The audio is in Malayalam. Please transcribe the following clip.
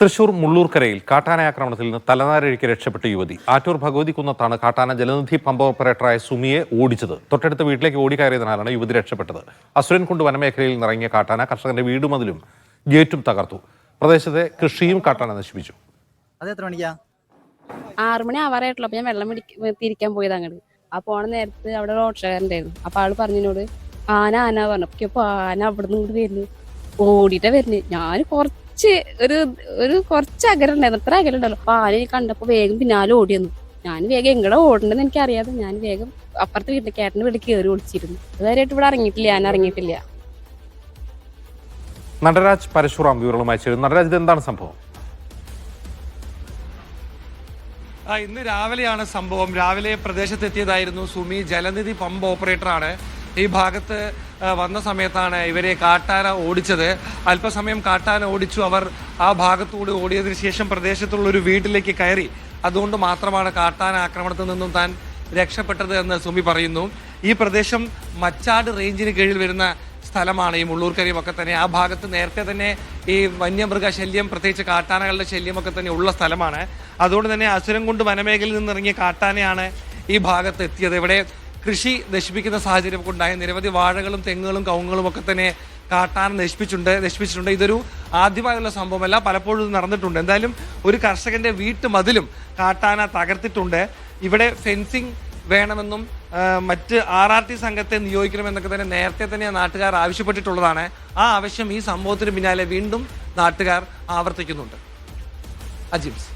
തൃശൂർ മുള്ളൂർക്കരയിൽ കാട്ടാന ആക്രമണത്തിൽ നിന്ന് തലനാരിഴയ്ക്ക് രക്ഷപ്പെട്ട യുവതി. ആറ്റൂർ ഭഗവതിക്കുന്നത്താണ് കാട്ടാന ജലനിധി പമ്പ് ഓപ്പറേറ്ററായ സുമിയെ ഓടിച്ചത്. തൊട്ടടുത്ത വീട്ടിലേക്ക് ഓടിക്കയറിയതിനാലാണ് യുവതി രക്ഷപ്പെട്ടത്. അസുരൻകുണ്ട് വനമേഖലയിൽ നിറങ്ങിയ കാട്ടാന കർഷകന്റെ വീടുമതിലും ഗേറ്റും തകർത്തു. പ്രദേശത്തെ കൃഷിയും കാട്ടാന നശിപ്പിച്ചു. അത് എത്ര മണിക്കാ? 6 മണി ആവാറായിട്ടുള്ളൂ. അപ്പൊ ഞാൻ വെള്ളം തിരിക്കാൻ പോയത് അങ്ങോട്ട്. ആ പോണ നേരത്ത് അവിടെ റോഡ്ഷക്കാരുണ്ടായിരുന്നു. അപ്പൊ ആള് പറഞ്ഞോട് ആന പറഞ്ഞു. അപ്പൊ ആന അവിടെ നിന്ന് ഇങ്ങോട്ട് വരുന്നു, ഓടിയിട്ടാ വരുന്നത്. ഞാൻ കുറച്ച് അകരം ഉണ്ടായിരുന്നു, അത്ര അകരം ഉണ്ടല്ലോ. അപ്പൊ ആന കണ്ടപ്പോ വേഗം പിന്നാലെ ഓടിയെന്നു. ഞാൻ വേഗം എങ്ങടെ ഓടണ്ടെന്ന് എനിക്കറിയാതെ ഞാൻ വേഗം അപ്പുറത്തെ വീട്ടിലെ കേട്ടന്റെ വീട്ടിൽ കയറി ഓടിച്ചിരുന്നു. അതുവരെയായിട്ട് ഇവിടെ ഇറങ്ങിയിട്ടില്ല, ഞാൻ ഇറങ്ങിയിട്ടില്ല. നടരാജ് പരശുറാം വിവരങ്ങളുമായി ചേരുന്നു. നടരാജ്, ഇത് എന്താണ് സംഭവം? ഇന്ന് രാവിലെയാണ് സംഭവം. രാവിലെ പ്രദേശത്തെത്തിയതായിരുന്നു സുമി. ജലനിധി പമ്പ് ഓപ്പറേറ്ററാണ്. ഈ ഭാഗത്ത് വന്ന സമയത്താണ് ഇവരെ കാട്ടാന ഓടിച്ചത്. അല്പസമയം കാട്ടാന ഓടിച്ചു. അവർ ആ ഭാഗത്തൂടെ ഓടിയതിനു ശേഷം പ്രദേശത്തുള്ള ഒരു വീട്ടിലേക്ക് കയറി. അതുകൊണ്ട് മാത്രമാണ് കാട്ടാന ആക്രമണത്തിൽ നിന്നും താൻ രക്ഷപ്പെട്ടത് എന്ന് സുമി പറയുന്നു. ഈ പ്രദേശം മച്ചാട് റേഞ്ചിന് കീഴിൽ വരുന്ന സ്ഥലമാണ് ഈ മുള്ളൂർക്കരയും ഒക്കെ തന്നെ. ആ ഭാഗത്ത് നേരത്തെ തന്നെ ഈ വന്യമൃഗ ശല്യം, പ്രത്യേകിച്ച് കാട്ടാനകളുടെ ശല്യമൊക്കെ തന്നെ ഉള്ള സ്ഥലമാണ്. അതുകൊണ്ട് തന്നെ അസുരൻകുണ്ട് വനമേഖലയിൽ നിന്നിറങ്ങിയ കാട്ടാനയാണ് ഈ ഭാഗത്ത് എത്തിയത്. ഇവിടെ കൃഷി നശിപ്പിക്കുന്ന സാഹചര്യം ഉണ്ടായ നിരവധി വാഴകളും തെങ്ങുകളും കവുങ്ങുകളും ഒക്കെ തന്നെ കാട്ടാന നശിപ്പിച്ചിട്ടുണ്ട്. ഇതൊരു ആദ്യമായുള്ള സംഭവമല്ല, പലപ്പോഴും ഇത് നടന്നിട്ടുണ്ട്. എന്തായാലും ഒരു കർഷകന്റെ വീട്ടുമതിലും കാട്ടാന തകർത്തിട്ടുണ്ട്. ഇവിടെ ഫെൻസിങ് വേണമെന്നും മറ്റ് RRT സംഘത്തെ നിയോഗിക്കണമെന്നൊക്കെ തന്നെ നേരത്തെ തന്നെ നാട്ടുകാർ ആവശ്യപ്പെട്ടിട്ടുള്ളതാണ്. ആ ആവശ്യം ഈ സംഭവത്തിന് പിന്നാലെ വീണ്ടും നാട്ടുകാർ ആവർത്തിക്കുന്നുണ്ട്. അജിംസ്.